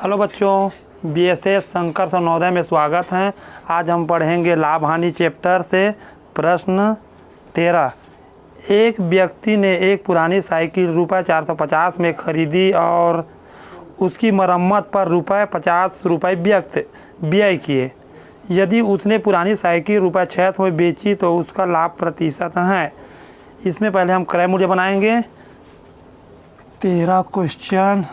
Hello बच्चों, BSS Shankar Sarvodaya में स्वागत है। आज हम पढ़ेंगे लाभ हानि चैप्टर से प्रश्न 13। एक व्यक्ति ने एक पुरानी साइकिल रुपये 450 में खरीदी और उसकी मरम्मत पर रुपये 50 व्यय किए। यदि उसने पुरानी साइकिल रुपये 600 में बेची तो उसका लाभ प्रतिशत है। इसमें पहले हम क्रय मूल्य बनाएंगे। 13 क्वेश्चन।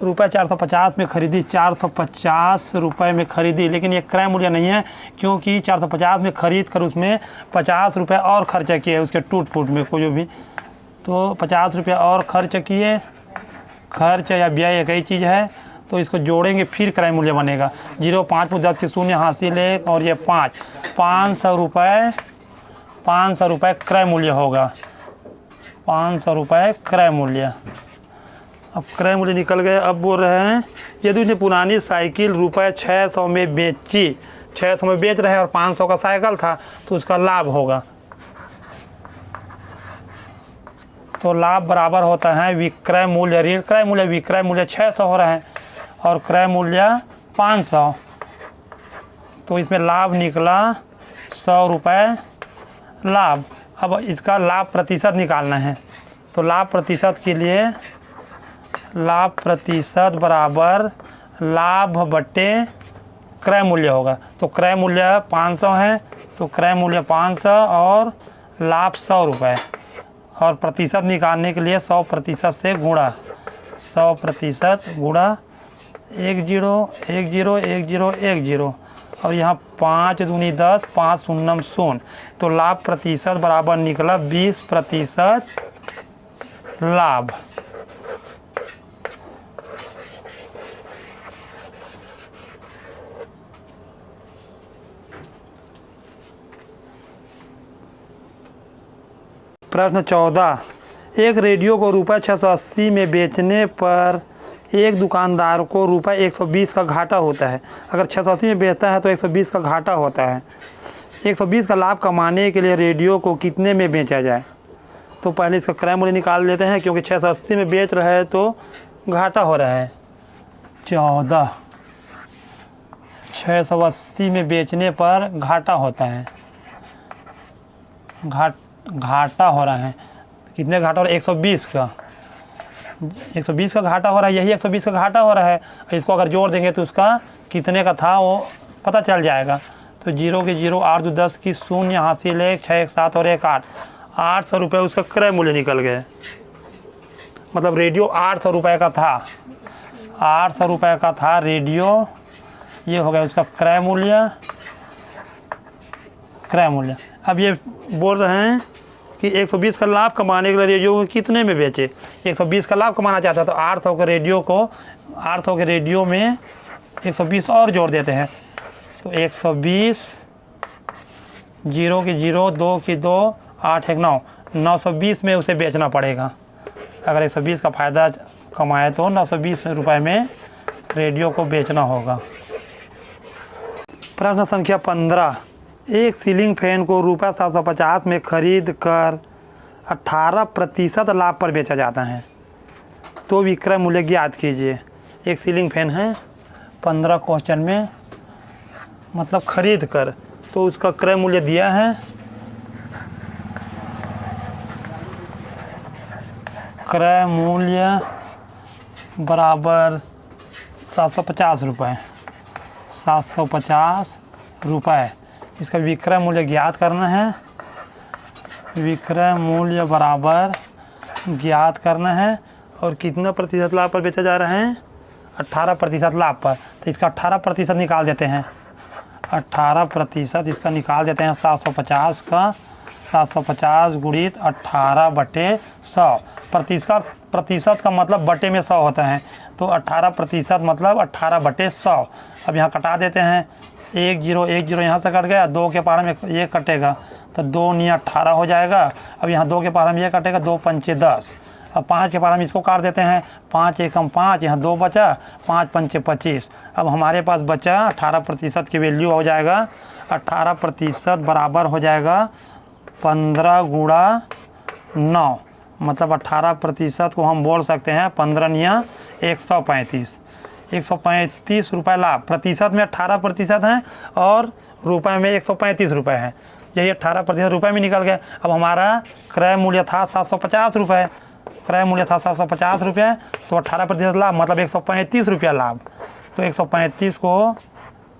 रुपये 450 में खरीदी, 450 रुपये में खरीदी, लेकिन ये क्रय मूल्य नहीं है क्योंकि 450 में खरीद कर उसमें 50 रुपये और खर्चा किए उसके टूट फूट में कोई भी, तो 50 रुपये और खर्च किए। खर्च या व्यय एक ही चीज़ है, तो इसको जोड़ेंगे फिर क्रय मूल्य बनेगा। 0 5 में 10 के शून्य हासिल 1 और ये 500 रुपये क्रय मूल्य होगा। 500 रुपये क्रय मूल्य। अब क्रय मूल्य निकल गए। अब बोल रहे हैं यदि उसने पुरानी साइकिल रुपये 600 में बेची, 600 में बेच रहे हैं और 500 का साइकिल था, तो उसका लाभ होगा। तो लाभ बराबर होता है विक्रय मूल्य ऋण क्रय मूल्य। विक्रय मूल्य 600 हो रहे हैं और क्रय मूल्य 500, तो इसमें लाभ निकला 100 रुपये लाभ। अब इसका लाभ प्रतिशत निकालना है, तो लाभ प्रतिशत के लिए लाभ प्रतिशत बराबर लाभ बटे क्रय मूल्य होगा। तो क्रय मूल्य 500 है, तो क्रय मूल्य 500 और लाभ 100 रुपये। और प्रतिशत निकालने के लिए 100% से गुणा, 100% गुणा 10 10 10 10 और यहाँ 5 दूनी 10 5 शून्य 0, तो लाभ प्रतिशत बराबर निकला 20% लाभ। प्रश्न 14। एक रेडियो को रुपये 680 में बेचने पर एक दुकानदार को रुपये 120 का घाटा होता है। अगर 680 में बेचता है तो 120 का घाटा होता है। 120 का लाभ कमाने के लिए रेडियो को कितने में बेचा जाए? तो पहले इसका क्रय मूल्य निकाल लेते हैं, क्योंकि 680 में बेच रहे हैं तो घाटा हो रहा है। 14 680 में बेचने पर घाटा होता है, घाटा हो रहा है। कितने घाटा हो रहा है? 120 का। 120 का घाटा हो रहा है, यही 120 का घाटा हो रहा है। इसको अगर जोड़ देंगे तो उसका कितने का था वो पता चल जाएगा। तो 0 के 0 8 2 10 की शून्य हासिल 1 6 1 7 और 1 8, 800 रुपये उसका क्रय मूल्य निकल गए। मतलब रेडियो 800 रुपये का था, 800 रुपये का था रेडियो। ये हो गया उसका क्रय मूल्य। क्रय मूल्य। अब ये बोल रहे हैं कि 120 का लाभ कमाने के लिए रेडियो को कितने में बेचे। 120 का लाभ कमाना चाहता है तो 800 के रेडियो में 120 और जोड़ देते हैं। तो 120 0 की 0 2 की 2 8 1 9, 920 में उसे बेचना पड़ेगा। अगर 120 का फ़ायदा कमाए तो 920 रुपये में रेडियो को बेचना होगा। प्रश्न संख्या 15। एक सीलिंग फैन को रुपये 750 में खरीद कर 18% लाभ पर बेचा जाता है, तो विक्रय मूल्य ज्ञात कीजिए। एक सीलिंग फैन है 15 क्वेश्चन में, मतलब खरीद कर, तो उसका क्रय मूल्य दिया है। क्रय मूल्य बराबर 750 रुपये, 750 रुपये। इसका विक्रय मूल्य ज्ञात करना है। विक्रय मूल्य बराबर ज्ञात करना है। और कितना प्रतिशत लाभ पर बेचा जा रहा है? 18% लाभ पर। तो इसका 18% निकाल देते हैं। 18% इसका निकाल देते हैं। 750 का 750 गुणित 18/100। प्रतिशत का मतलब बटे में 100 होता है, तो 18% मतलब 18/100। अब यहाँ कटा देते हैं। 1 0 1 0 यहाँ से कट गया, 2 के पार में ये कटेगा तो 2 × 18 हो जाएगा। अब यहाँ 2 के पार में ये कटेगा, 2 पंचे 10। अब 5 के पार में इसको काट देते हैं, 5 एकम 5, यहाँ 2 बचा, 5 पंचे 25। अब हमारे पास बचा 18% की वैल्यू हो जाएगा। 18% बराबर हो जाएगा 15 × 9, मतलब 18% को हम बोल सकते हैं 15 135। 135 रुपये लाभ, प्रतिशत में 18% हैं और रुपए में 135 रुपये हैं। यही 18% रुपये में निकल गए। अब हमारा क्रय मूल्य था 750 रुपये, क्रय मूल्य था 750 रुपये, तो 18% लाभ मतलब 135 रुपया लाभ। तो 135 को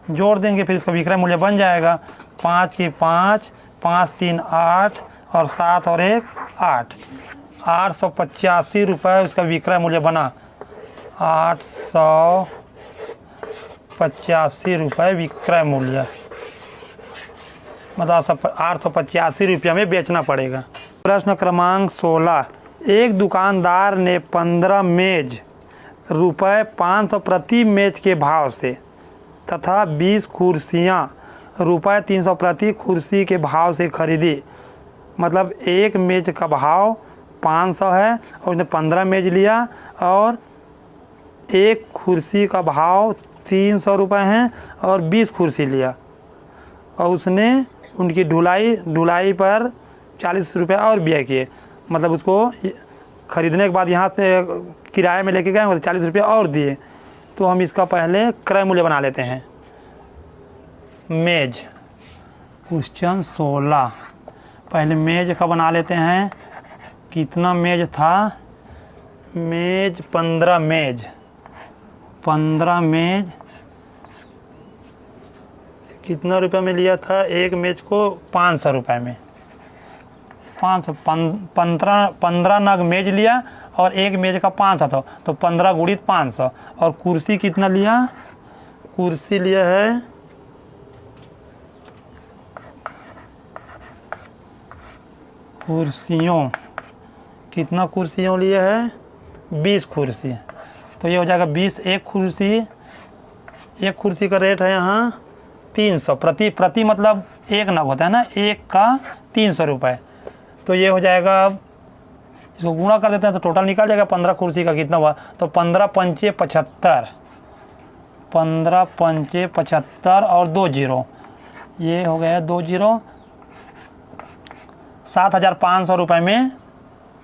जोड़ देंगे, फिर इसका विक्रय मूल्य बन जाएगा 5 की 5, 5 3 8 और 7 और 1 8, 885 रुपये उसका विक्रय मूल्य बना। 885 रुपये विक्रय मूल्य, मतलब 885 रुपये में बेचना पड़ेगा। प्रश्न क्रमांक 16, एक दुकानदार ने 15 मेज रुपये 500 प्रति मेज के भाव से तथा 20 कुर्सियाँ रुपये 300 प्रति कुर्सी के भाव से खरीदी। मतलब एक मेज का भाव 500 है और उसने 15 मेज लिया और एक कुर्सी का भाव 300 रुपये हैं और 20 कुर्सी लिया और उसने उनकी ढुलाई पर 40 रुपये और व्यय किए। मतलब उसको ख़रीदने के बाद यहाँ से किराए में लेके गए और 40 रुपये और दिए। तो हम इसका पहले क्रय मूल्य बना लेते हैं। मेज, क्वेश्चन 16, पहले मेज का बना लेते हैं। कितना मेज था? मेज 15 मेज, 15 मेज कितना रुपये में लिया था? एक मेज को 500 रुपये में, 15 नग मेज लिया और एक मेज का 500 था, तो 15 गुणित 500। और कुर्सी कितना लिया? कुर्सी लिया है कुर्सियों, कितना कुर्सियों लिया है? 20 कुर्सी। तो ये हो जाएगा 20, एक कुर्सी का रेट है यहाँ 300 प्रति मतलब एक नग होता है ना, एक का 300 रुपये। तो ये हो जाएगा, इसको गुणा कर देते हैं तो टोटल निकल जाएगा 15 कुर्सी का कितना हुआ। तो 15 पंचे 75, 15 पंचे 75 और 2 जीरो, ये हो गया 2 जीरो, 7,500 रुपये में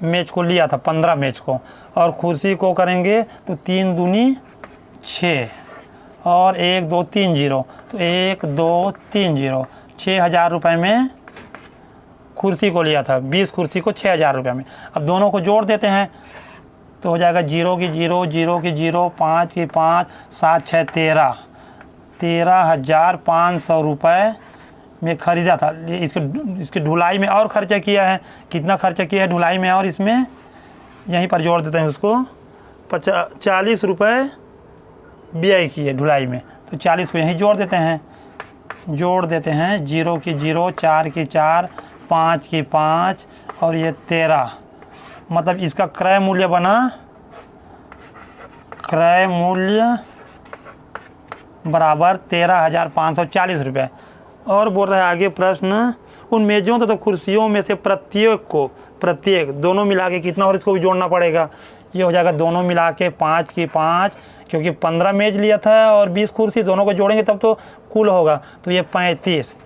मेज को लिया था, 15 मेज को। और कुर्सी को करेंगे तो 3 दूनी 6 और 1 2 3 जीरो, तो 1 2 3 जीरो, 6,000 रुपये में कुर्सी को लिया था। 20 कुर्सी को 6,000 रुपये में। अब दोनों को जोड़ देते हैं तो हो जाएगा 0 की 0, 0 की 0, 5 की 5, 7 6 13, 13,500 रुपये में ख़रीदा था। इसके ढुलाई में और ख़र्चा किया है। कितना खर्चा किया है ढुलाई में? और इसमें यहीं पर जोड़ देते हैं उसको, 40 रुपये व्यय किए ढुलाई में, तो 40 को यहीं जोड़ देते हैं। 0 की 0, 4 की 4, 5 की 5 और ये 13। मतलब इसका क्रय मूल्य बना, क्रय मूल्य बराबर 13,540 रुपये। और बोल रहा है आगे प्रश्न, उन मेज़ों तथा कुर्सियों में से प्रत्येक दोनों मिला के कितना, और इसको भी जोड़ना पड़ेगा। ये हो जाएगा दोनों मिला के 5 की 5, क्योंकि 15 मेज लिया था और 20 कुर्सी, दोनों को जोड़ेंगे तब तो कुल होगा। तो ये 35,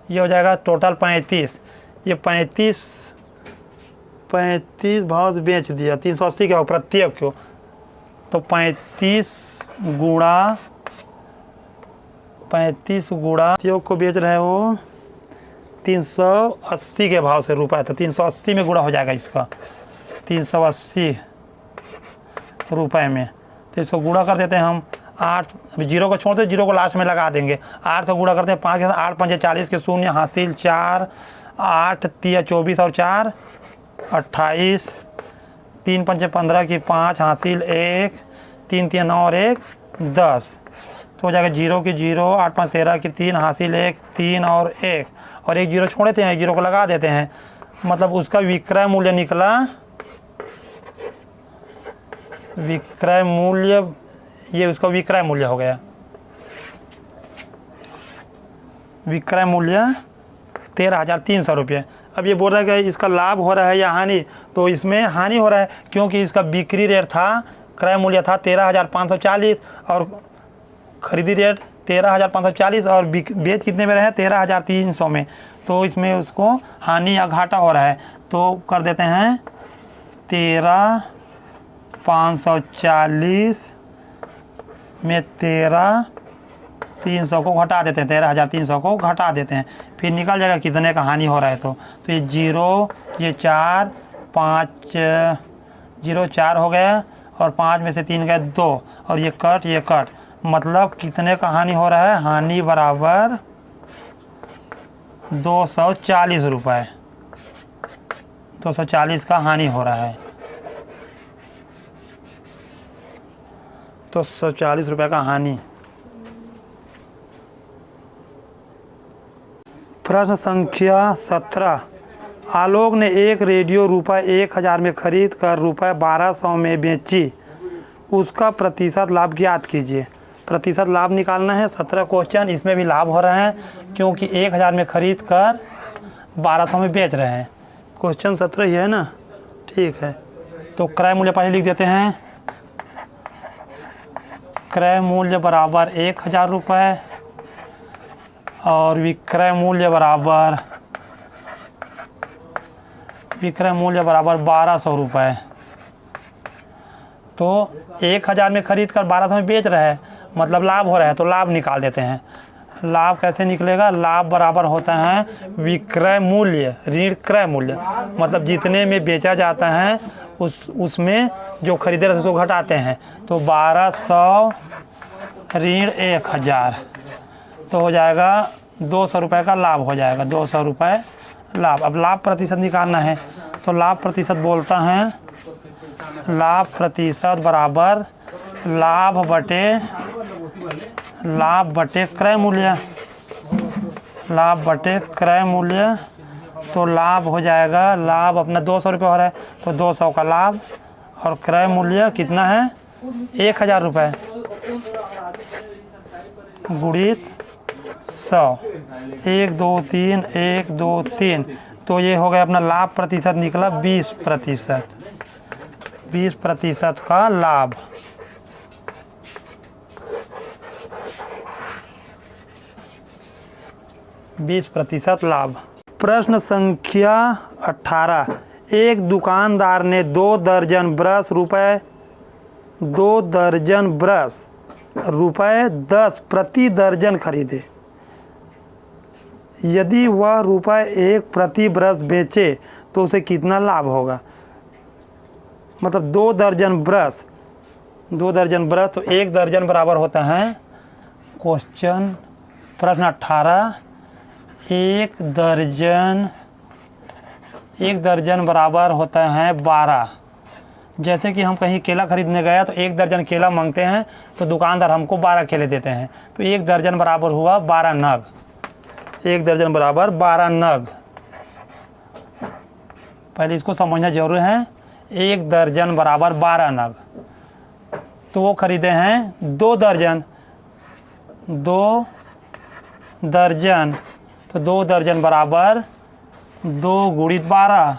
ये हो जाएगा टोटल 35। ये 35 भाव से बेच दिया 380 के भाव प्रत्येक को, तो 35 गुणा प्रत्येक को बेच रहे हैं वो 380 के भाव से रुपये, तो 380 में गुणा हो जाएगा इसका, 380 रुपये में। तो इसको गुणा कर देते हैं हम 8, अभी 0 को छोड़ते, 0 को लास्ट में लगा देंगे। 8 का गुणा करते हैं 5 के साथ, 8 पंचे 40 के शून्य हासिल 4, 8 3 24 और 4 28, 3 पंचे 15 की 5 हासिल 1, 3 3 9 और 1 10। तो हो जाएगा 0 की 0, 8 5 13 की 3 हासिल 1, 3 और 1 0 छोड़ देते हैं, 0 को लगा देते हैं। मतलब उसका विक्रय मूल्य निकला, विक्रय मूल्य, ये उसका विक्रय मूल्य हो गया। विक्रय मूल्य 13,300 रुपये। अब ये बोल रहा है कि इसका लाभ हो रहा है या हानि, तो इसमें हानि हो रहा है, क्योंकि इसका बिक्री रेट था, क्रय मूल्य था 13,540 और खरीदी रेट 13,540 और बेच कितने में रहे? 13,300 में। तो इसमें उसको हानि या घाटा हो रहा है। तो कर देते हैं 13,540 में 13,300 को घटा देते हैं, 13,300 को घटा देते हैं, फिर निकल जाएगा कितने का हानि हो रहा है। तो ये 0, ये 4, 5, 0 4 हो गया और 5 में से 3 गए 2 और ये कट, मतलब कितने का हानि हो रहा है। हानि बराबर 240 रुपये, 240 का हानि हो रहा है, 240 रुपये का हानि। प्रश्न संख्या 17। आलोक ने एक रेडियो रुपये 1,000 में खरीद कर रुपये 1,200 में बेची, उसका प्रतिशत लाभ ज्ञात कीजिए। प्रतिशत लाभ निकालना है। 17 क्वेश्चन, इसमें भी लाभ हो रहे हैं क्योंकि 1,000 में खरीद कर 1,200 में बेच रहे हैं। क्वेश्चन 17 ही है ना, ठीक है। तो क्रय मूल्य पहले लिख देते हैं। क्रय मूल्य बराबर 1,000 रुपये और विक्रय मूल्य बराबर 1,200 रुपये। तो 1,000 में खरीद कर 1,200 में बेच रहे हैं, मतलब लाभ हो रहा है, तो लाभ निकाल देते हैं। लाभ कैसे निकलेगा। लाभ बराबर होता है विक्रय मूल्य ऋण क्रय मूल्य, मतलब जितने में बेचा जाता है उसमें जो खरीदे रहते उसको घटाते हैं। तो 1,200 ऋण 1,000, तो हो जाएगा 200 रुपये का लाभ हो जाएगा, 200 रुपये लाभ। अब लाभ प्रतिशत निकालना है। तो लाभ प्रतिशत बोलता है, लाभ प्रतिशत बराबर लाभ बटे क्रय मूल्य, लाभ बटे क्रय मूल्य। तो लाभ हो जाएगा, लाभ अपना 200 रुपये हो रहा है तो 200 का लाभ और क्रय मूल्य कितना है 1,000 रुपये गुणित 100, 1 2 3 1 2 3। तो ये हो गया अपना लाभ प्रतिशत निकला 20%, 20% का लाभ। लाभ। प्रश्न संख्या 18। एक दुकानदार ने 2 दर्जन ब्रश रुपये 10 प्रति दर्जन खरीदे। यदि वह ₹1 प्रति ब्रश बेचे तो उसे कितना लाभ होगा। मतलब 2 दर्जन ब्रश, तो 1 दर्जन बराबर होता है। क्वेश्चन प्रश्न 18, 1 दर्जन बराबर होता है 12। जैसे कि हम कहीं केला खरीदने गया तो 1 दर्जन केला मांगते हैं तो दुकानदार हमको 12 केले देते हैं, तो 1 दर्जन बराबर हुआ 12 नग। 1 दर्जन बराबर 12 नग। पहले इसको समझना जरूरी है। 1 दर्जन बराबर 12 नग, तो वो खरीदे हैं 2 दर्जन, तो 2 दर्जन बराबर 2 गुणित 12,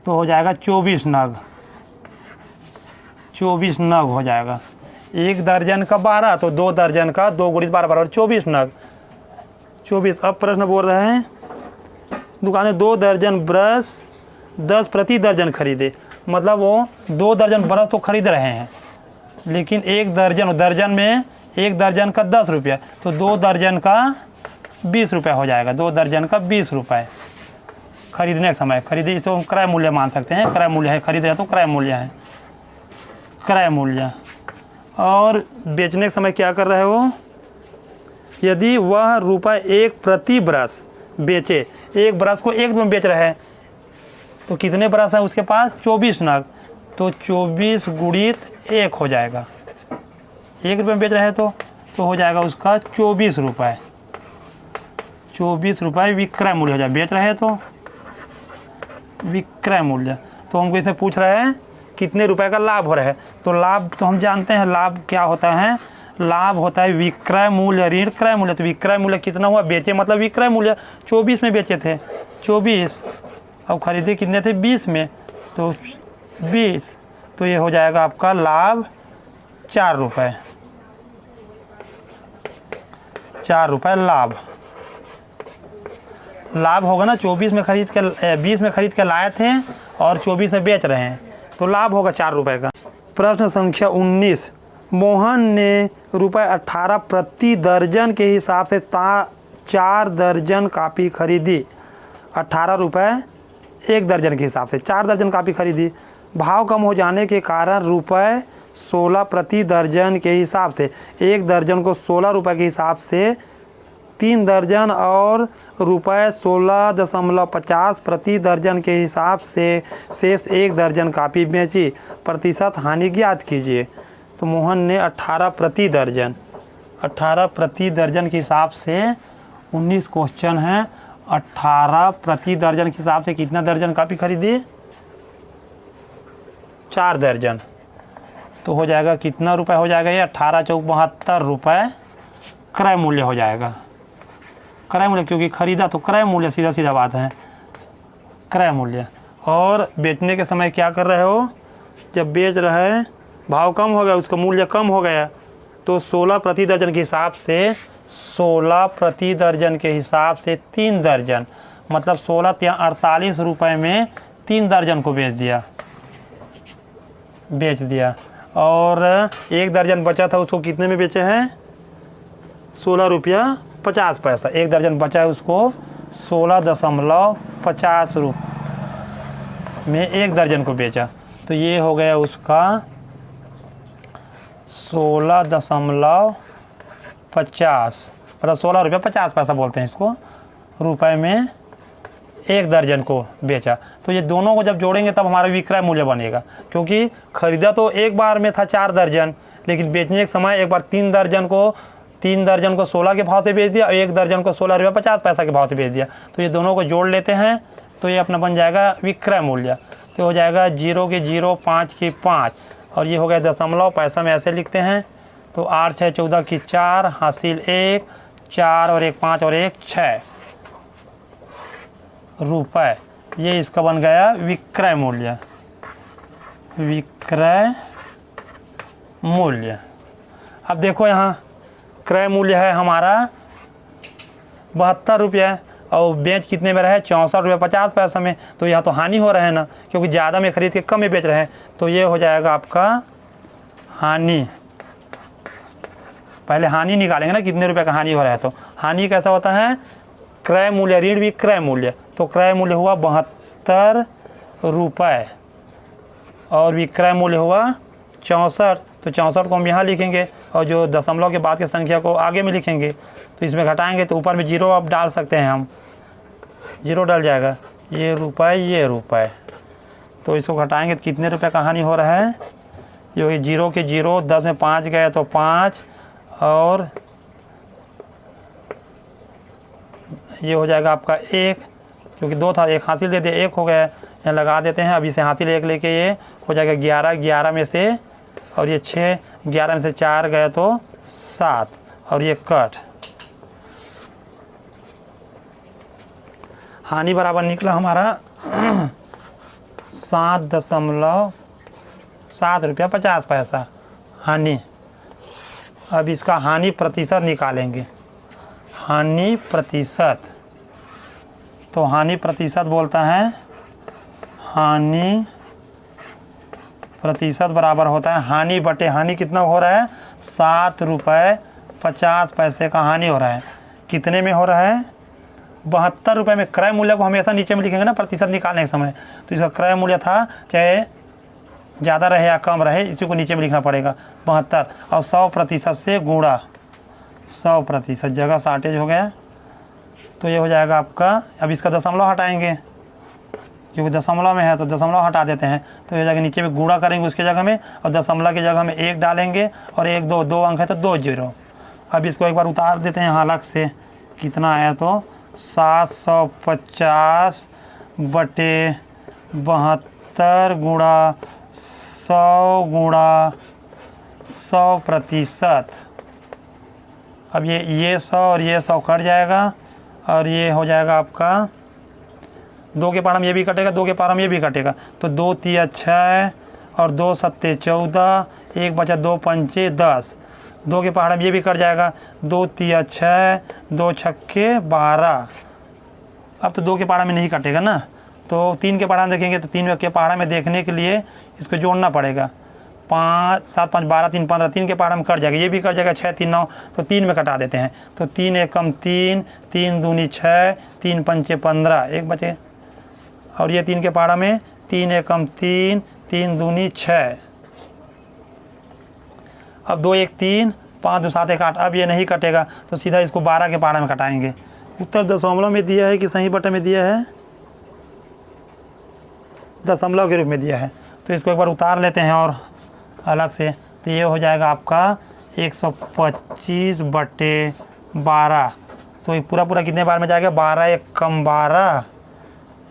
तो हो जाएगा 24 नग, 24 नग हो जाएगा। 1 दर्जन का 12 तो 2 दर्जन का 2 गुणित 12 बराबर 24 नग, 24। अब प्रश्न बोल रहे हैं दुकान में 2 दर्जन ब्रश 10 प्रति दर्जन खरीदे, मतलब वो 2 दर्जन ब्रश तो खरीद रहे हैं, लेकिन 1 दर्जन में 1 दर्जन का 10 रुपया, तो 2 दर्जन का 20 रुपये हो जाएगा। 2 दर्जन का 20 रुपये खरीदने के समय खरीदे, इसको हम क्रय मूल्य मान सकते हैं। क्रय मूल्य है, खरीद रहे तो क्रय मूल्य है, क्रय मूल्य। और बेचने के समय क्या कर रहे हो, यदि वह ₹1 प्रति ब्रश बेचे, 1 ब्रश को 1 में बेच रहे हैं, तो कितने ब्रश हैं उसके पास 24 नग, तो 24 गुणित 1 हो जाएगा। 1 रुपये में बेच रहे हैं तो हो जाएगा उसका 24 रुपये, 24 रुपये विक्रय मूल्य हो जाए। बेच रहे हैं तो विक्रय मूल्य। तो हमको इसे पूछ रहे हैं कितने रुपए का लाभ हो रहा है। तो लाभ तो हम जानते हैं, लाभ क्या होता है, लाभ होता है विक्रय मूल्य ऋण क्रय मूल्य। तो विक्रय मूल्य कितना हुआ, बेचे मतलब विक्रय मूल्य 24 में बेचे थे 24, अब खरीदे कितने थे 20 में, तो 20, तो ये हो जाएगा आपका लाभ 4 रुपये, 4 रुपये लाभ होगा ना। 24 में खरीद के 20 में खरीद के लाए थे और 24 में बेच रहे हैं, तो लाभ होगा 4 रुपये का। प्रश्न संख्या 19, मोहन ने ₹18 प्रति दर्जन के हिसाब से 4 दर्जन कापी खरीदी। 18 रुपये 1 दर्जन के हिसाब से 4 दर्जन कापी खरीदी। भाव कम हो जाने के कारण ₹16 प्रति दर्जन के हिसाब से 1 दर्जन को 16 रुपये के हिसाब से 3 दर्जन और ₹16.50 प्रति दर्जन के हिसाब से शेष 1 दर्जन कापी बेची। प्रतिशत हानि ज्ञात कीजिए। तो मोहन ने 18 प्रति दर्जन के हिसाब से 19 क्वेश्चन हैं। 18 प्रति दर्जन के हिसाब से कितना दर्जन कापी खरीदी? 4 दर्जन। तो हो जाएगा कितना रुपए हो जाएगा ये? 18 चौक 72 रुपये क्रय मूल्य हो जाएगा। क्रय मूल्य, क्योंकि खरीदा तो क्रय मूल्य, सीधा सीधा बात है, क्रय मूल्य। और बेचने के समय क्या कर रहे हो? जब बेच रहे हैं, भाव कम हो गया, उसका मूल्य कम हो गया, तो 16 प्रति दर्जन के हिसाब से 16 प्रति दर्जन के हिसाब से 3 दर्जन, मतलब 16 या 48 रुपये में 3 दर्जन को बेच दिया। और 1 दर्जन बचा था, उसको कितने में बेचे हैं? 16 रुपया 50 पैसा। 1 दर्जन बचा है, उसको 16.50 रुपये में 1 दर्जन को बेचा। तो ये हो गया उसका 16.50, मतलब 16 रुपया 50 पैसा बोलते हैं इसको, रुपए में 1 दर्जन को बेचा। तो ये दोनों को जब जोड़ेंगे तब हमारा विक्रय मूल्य बनेगा, क्योंकि खरीदा तो एक बार में था 4 दर्जन, लेकिन बेचने के समय एक बार 3 दर्जन को 16 के भाव से बेच दिया और 1 दर्जन को 16 रुपया 50 पैसा के भाव से बेच दिया। तो ये दोनों को जोड़ लेते हैं तो ये अपना बन जाएगा विक्रय मूल्य। तो हो जाएगा 0 के 0, 5 के 5, और ये हो गया दशमलव। पैसा में ऐसे लिखते हैं, तो 8 6 14 की 4, हासिल 1, 4 और 1 5 और 1 6 रुपये। ये इसका बन गया विक्रय मूल्य। विक्रय मूल्य। अब देखो यहाँ क्रय मूल्य है हमारा 72 रुपये और बेच कितने में रहे? 64 रुपये 50 पैसा में। तो यहाँ तो हानि हो रहा है ना, क्योंकि ज़्यादा में खरीद के कम में बेच रहे हैं। तो ये हो जाएगा आपका हानि। पहले हानि निकालेंगे ना, कितने रुपए का हानि हो रहा है। तो हानि कैसा होता है? क्रय मूल्य ऋण विक्रय मूल्य। तो क्रय मूल्य हुआ 72 रुपये और विक्रय मूल्य हुआ 64। तो 64 को हम यहाँ लिखेंगे और जो दशमलव के बाद की संख्या को आगे में लिखेंगे। तो इसमें घटाएंगे तो ऊपर में 0 अब डाल सकते हैं हम, 0 डल जाएगा। ये रुपये। तो इसको घटाएंगे तो कितने रुपए का हानि हो रहा है? ये 0 के 0, 10 में 5 गए तो 5, और ये हो जाएगा आपका 1, क्योंकि 2 था, 1 हासिल दे दिया, 1 हो गया। यहाँ लगा देते हैं। अब इसे हासिल 1 लेके ये हो जाएगा 11, 11 में से, और ये 6, 11 में से 4 गए तो 7, और ये कट। हानि बराबर निकला हमारा 7.7 रुपया 50 पैसा हानि। अब इसका हानि प्रतिशत निकालेंगे। हानि प्रतिशत, तो हानि प्रतिशत बोलता है, हानि प्रतिशत बराबर होता है हानि बटे हानि। कितना हो रहा है? 7 रुपये 50 पैसे का हानि हो रहा है। कितने में हो रहा है? 72 रुपये में। क्रय मूल्य को हमेशा नीचे में लिखेंगे ना प्रतिशत निकालने के समय। तो इसका क्रय मूल्य था, चाहे ज़्यादा रहे या कम रहे, इसी को नीचे में लिखना पड़ेगा 72, और 100% से गुणा 100%, जगह शॉर्टेज हो गया। तो ये हो जाएगा आपका, अब इसका दशमलव हटाएंगे, क्योंकि दशमलव में है तो दशमलव हटा देते हैं। तो ये जाके नीचे में गुणा करेंगे उसके जगह में, और दशमलव की जगह में 1 डालेंगे, और 1 2 अंक है तो 2 0। अब इसको एक बार उतार देते हैं यहाँ अलग से, कितना आया? तो 750 बटे 72 गुणा 100 गुणा 100%। अब ये 100 और ये 100 कट जाएगा, और ये हो जाएगा आपका 2 के पार हम ये भी कटेगा, 2 के पार हम ये भी कटेगा। तो 2 3 6 और 2 7 14, 1 बचा 2 5 10, 2 के पहाड़ में ये भी कट जाएगा। 2 3 6, 2 6 12। अब तो 2 के पहाड़ में नहीं कटेगा ना, तो 3 के पहाड़ा में देखेंगे तो 3 के पहाड़ा में देखने के लिए इसको जोड़ना पड़ेगा। 5 7 5 12 3 15, 3 के पहाड़ा में कट जाएगा, ये भी कट जाएगा, 6 3 9, तो 3 में कटा देते हैं। तो 3 एकम 3, 3 दूनी 6, 3 पंचे 15, एक बचे। और ये 3 के पहाड़ा में 3 एकम 3, 3 दूनी 6, अब 2 1 3, 5 2 7 1 8, अब ये नहीं कटेगा तो सीधा इसको 12 के पहाड़ा में कटाएंगे। उत्तर दशमलव में दिया है कि सही बटे में दिया है? दशमलव के रूप में दिया है, तो इसको एक बार उतार लेते हैं और अलग से। तो ये हो जाएगा आपका 125/12। तो ये पूरा पूरा कितने बार में जाएगा? 12 1 कम 12,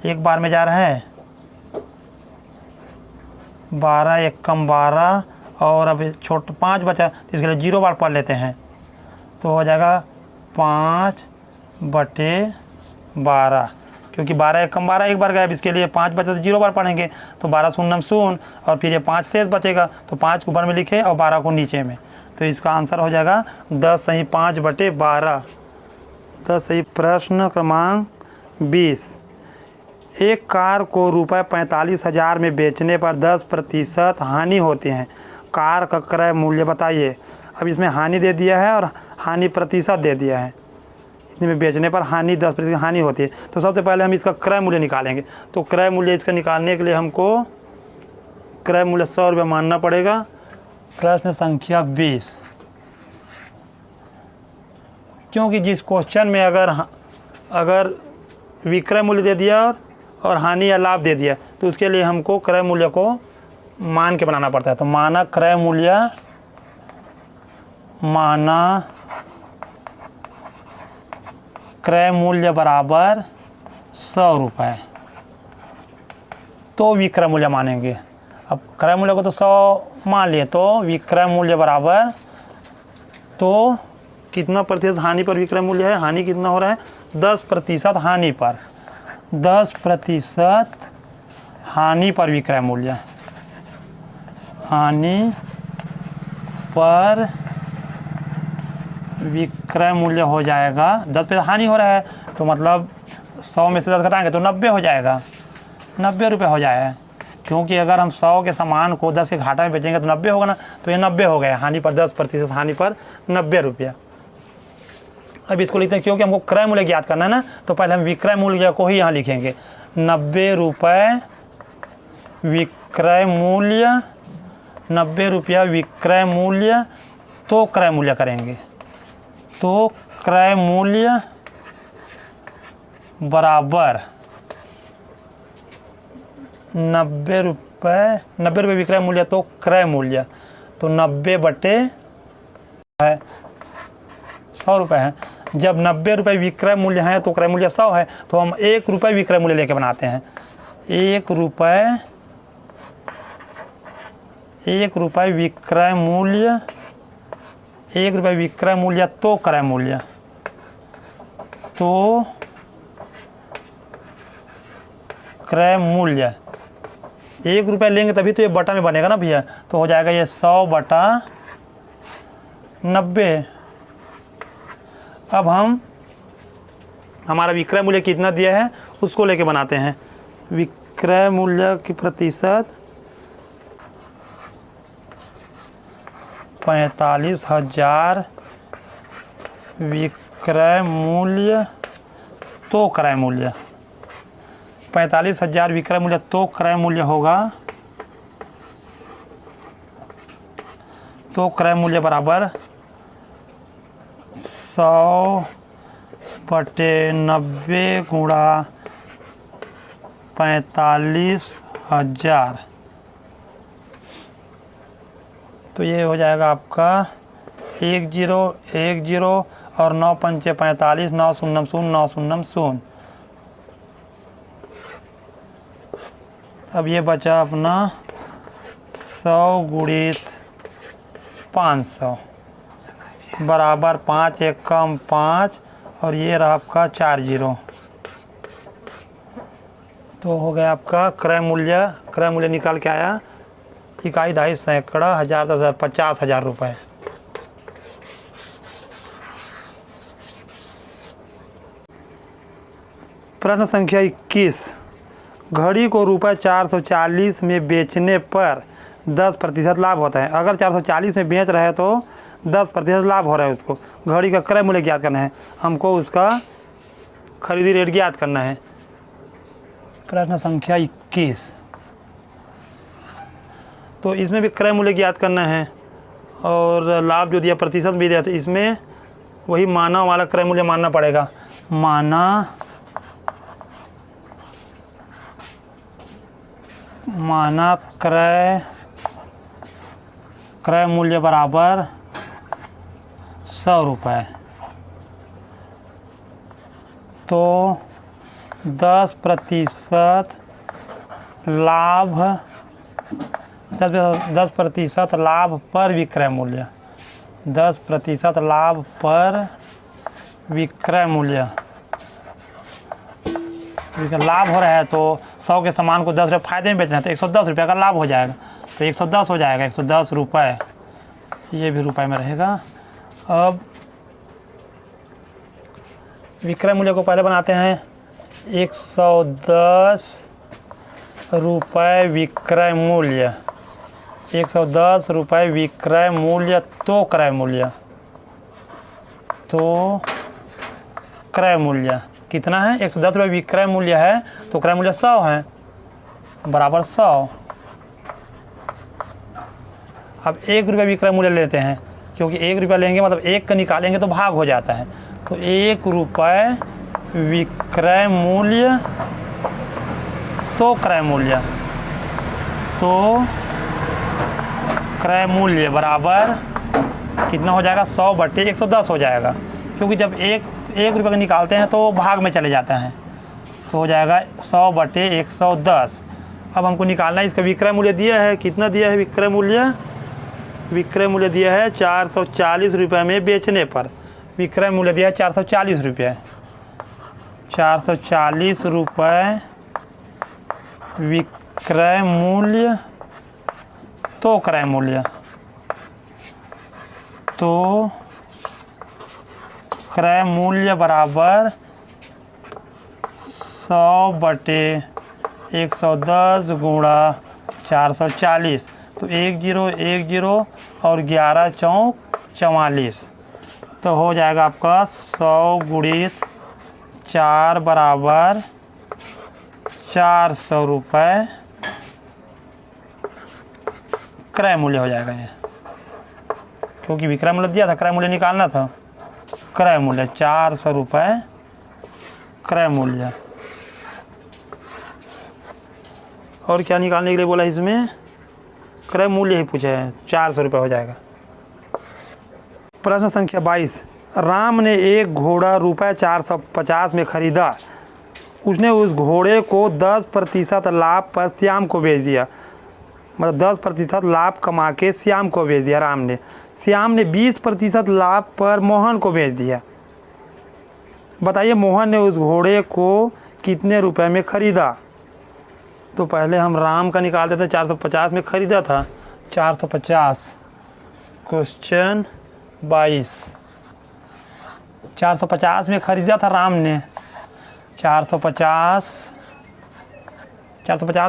एक बार में जा रहा है 12 1 कम 12, और अब छोटा 5 बचा तो इसके लिए 0 बार पढ़ लेते हैं। तो हो जाएगा 5/12, क्योंकि 12 1 कम 12 एक बार गया, इसके लिए 5 बचा तो 0 बार पढ़ेंगे। तो 12 शून्यम शून्य, और फिर ये 5 शेष बचेगा, तो 5 को ऊपर में लिखे और 12 को नीचे में। तो इसका आंसर हो जाएगा 10 सही 5/12। 10 सही। प्रश्न क्रमांक 20। एक कार को रुपये 45,000 में बेचने पर 10% हानि होती है, कार का क्रय मूल्य बताइए। अब इसमें हानि दे दिया है और हानि प्रतिशत दे दिया है। इतने में बेचने पर हानि 10% हानि होती है। तो सबसे पहले हम इसका क्रय मूल्य निकालेंगे। तो क्रय मूल्य इसका निकालने के लिए हमको क्रय मूल्य 100 रुपये मानना पड़ेगा। प्रश्न संख्या 20। क्योंकि जिस क्वेश्चन में अगर विक्रय मूल्य दे दिया और हानि या लाभ दे दिया, तो उसके लिए हमको क्रय मूल्य को मान के बनाना पड़ता है। तो मानक क्रय मूल्य, मानक क्रय मूल्य बराबर 100 रुपये, तो विक्रय मूल्य मानेंगे। अब क्रय मूल्य को तो 100 मान लिए, तो विक्रय मूल्य बराबर, तो कितना प्रतिशत हानि पर विक्रय मूल्य है? हानि कितना हो रहा है? 10% हानि पर, 10% हानि पर विक्रय मूल्य, हानि पर विक्रय मूल्य हो जाएगा 10% हानि हो रहा है, तो मतलब 100 में से 10 घटाएंगे तो 90 हो जाएगा, 90 रुपये हो जाएगा। क्योंकि अगर हम 100 के सामान को 10 के घाटा में बेचेंगे तो 90 होगा ना, तो ये 90 हो गया। हानि पर 10% हानि पर 90 रुपया। अब इसको लिखते हैं, क्योंकि हमको क्रय मूल्य ज्ञात करना है ना, तो पहले हम विक्रय मूल्य को ही यहाँ लिखेंगे। 90 रुपये विक्रय मूल्य, 90 रुपया विक्रय मूल्य, तो क्रय मूल्य करेंगे। तो क्रय मूल्य बराबर 90 रुपये, 90 रुपये विक्रय मूल्य तो क्रय मूल्य, तो 90/100 रुपये है। जब 90 रुपये विक्रय मूल्य है तो क्रय मूल्य 100 है, तो हम 1 रुपये विक्रय मूल्य लेके बनाते हैं। 1 रुपये विक्रय मूल्य, 1 रुपये विक्रय मूल्य तो क्रय मूल्य, तो क्रय मूल्य 1 रुपये लेंगे तभी तो ये बटा में बनेगा ना भैया। तो हो जाएगा ये 100/90। अब हम हमारा विक्रय मूल्य कितना दिया है उसको लेके बनाते हैं। विक्रय मूल्य की प्रतिशत 45,000 विक्रय मूल्य तो क्रय मूल्य, 45,000 विक्रय मूल्य तो क्रय मूल्य होगा, तो क्रय मूल्य बराबर 100/90 गुणा 45,000। तो ये हो जाएगा आपका 1010 और 9 पंचे 45, 9 शून्यम शून्य, 9 शून्यम शून्य। अब ये बचा अपना 100 गुणित 500 बराबर 5 1 कम 5, और ये रहा आपका 4 0। तो हो गया आपका क्रय मूल्य। क्रय मूल्य निकाल के आया इकाई, दहाई, सैकड़ा, हज़ार, 10,000, 50,000 रुपये। प्रश्न संख्या 21। घड़ी को रुपये 440 में बेचने पर 10% लाभ होता है। अगर 440 में बेच रहे हैं तो 10% लाभ हो रहा है उसको। घड़ी का क्रय मूल्य ज्ञात करना है, हमको उसका खरीदी रेट ज्ञात करना है। प्रश्न संख्या 21। तो इसमें भी क्रय मूल्य ज्ञात करना है और लाभ जो दिया प्रतिशत भी दिया, तो इसमें वही माना वाला क्रय मूल्य मानना पड़ेगा। माना क्रय मूल्य बराबर 100 रुपये। तो 10% लाभ 10% लाभ पर विक्रय मूल्य, 10% लाभ पर विक्रय मूल्य। लाभ हो रहा है तो 100 के सामान को 10 रुपये फायदे में बेचना है तो 110 रुपये का लाभ हो जाएगा, तो 110 हो जाएगा, 110 रुपये। ये भी रुपए में रहेगा। अब विक्रय मूल्य को पहले बनाते हैं। 110 रुपये विक्रय मूल्य, 110 रुपये विक्रय मूल्य तो क्रय मूल्य, तो क्रय मूल्य कितना है? 110 रुपये विक्रय मूल्य है तो क्रय मूल्य 100 है, बराबर 100। अब 1 रुपये विक्रय मूल्य लेते हैं, क्योंकि 1 रुपया लेंगे मतलब 1 का निकालेंगे तो भाग हो जाता है। तो 1 रुपये विक्रय मूल्य तो क्रय मूल्य, तो क्रय मूल्य बराबर कितना हो जाएगा? 100/110 हो जाएगा, क्योंकि जब 1 रुपये का निकालते हैं तो भाग में चले जाते हैं, तो हो जाएगा 100/110। अब हमको निकालना है इसका विक्रय मूल्य दिया है, कितना दिया है विक्रय मूल्य? विक्रय मूल्य दिया है 440 रुपये में बेचने पर। विक्रय मूल्य दिया है 440 रुपये, 440 रुपये विक्रय मूल्य तो क्रय मूल्य, तो क्रय मूल्य बराबर 100/110 गुणा 440, तो 1010 और 11 चौक 44, तो हो जाएगा आपका 100 × 4 बराबर 400 रुपये क्रय मूल्य हो जाएगा ये, क्योंकि विक्रय मूल्य दिया था, क्रय मूल्य निकालना था। क्रय मूल्य 400 रुपये क्रय मूल्य। और क्या निकालने के लिए बोला इसमें? क्रय मूल्य ही पूछा है, 400 रुपये हो जाएगा। प्रश्न संख्या 22। राम ने एक घोड़ा रुपये 450 में खरीदा। उसने उस घोड़े को 10% लाभ पर श्याम को बेच दिया, मतलब 10% लाभ कमा के श्याम को बेच दिया राम ने। श्याम ने 20% लाभ पर मोहन को बेच दिया। बताइए मोहन ने उस घोड़े को कितने रुपए में खरीदा? तो पहले हम राम का निकाल देते हैं। 450 में खरीदा था, 450। क्वेश्चन 22। 450 में खरीदा था राम ने, 450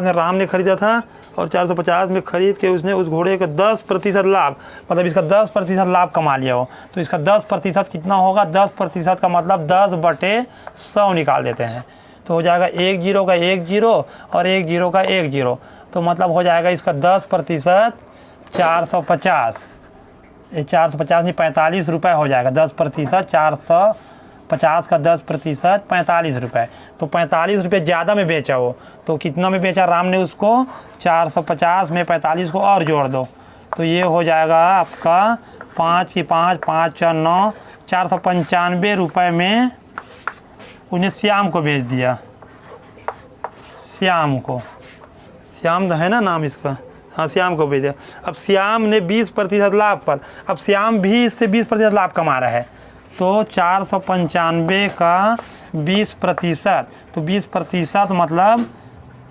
में राम ने खरीदा था, और 450 में खरीद के उसने उस घोड़े का 10% लाभ, मतलब इसका 10% लाभ कमा लिया हो। तो इसका 10% कितना होगा? 10% का मतलब 10/100 निकाल देते हैं, तो हो जाएगा 1 0 का 1 0 और 1 0 का 1 0, तो मतलब हो जाएगा इसका 10% 450। ये 450 में 45 रुपये हो जाएगा। 10% 450 का 10% 45 रुपये, तो 45 रुपये ज़्यादा में बेचा हो। तो कितना में बेचा राम ने उसको? 450 में 45 को और जोड़ दो, तो ये हो जाएगा आपका 5 की 5 5 4 9 495 रुपये में उन्हें श्याम को बेच दिया। श्याम को, श्याम है ना नाम इसका, हाँ श्याम को बेच दिया। अब श्याम ने 20% लाभ पर, अब श्याम भी इससे 20% लाभ कमा रहा है, तो 495 का 20%, तो 20% मतलब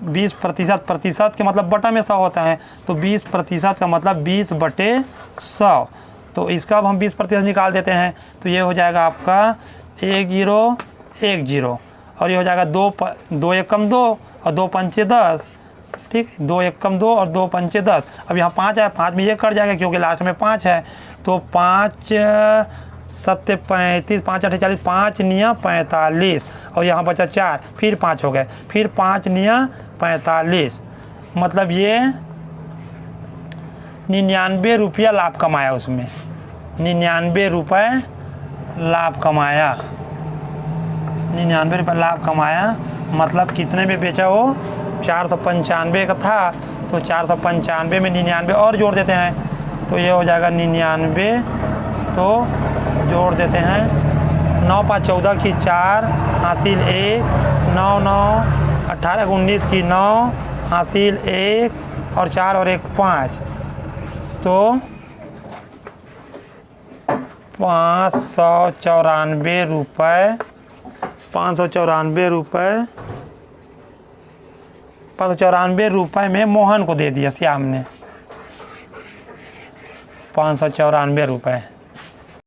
20% के मतलब बटा में 100 होता है, तो 20% का मतलब 20/100। तो इसका अब हम 20% निकाल देते हैं, तो ये हो जाएगा आपका 1 0 1 0, और ये हो जाएगा 2 1 कम 2 और 2 पंचे 10, ठीक, 2 एक कम 2 और 2 पंचे 10। अब यहाँ 5 है, 5 में ये कट जाएगा क्योंकि लास्ट में 5 है। तो 5 सत्ते 35, 5 अठे 40, 5 निया 45 और यहाँ बचा 4, फिर 5 हो गए, फिर 5 निया 45, मतलब ये 99 रुपया लाभ कमाया उसमें, 99 रुपये लाभ कमाया, 99 रुपये लाभ कमाया। मतलब कितने में बेचा वो? 495 का था, तो 495 में 99 और जोड़ देते हैं, तो ये हो जाएगा 99, तो जोड़ देते हैं 9 5 14 की 4 हासिल 1, 9 9 18 19 की 9 हासिल 1 और 4 और 1 5, तो 594 रुपये, 594 रुपये, 594 रुपये में मोहन को दे दिया श्याम ने, 594 रुपये।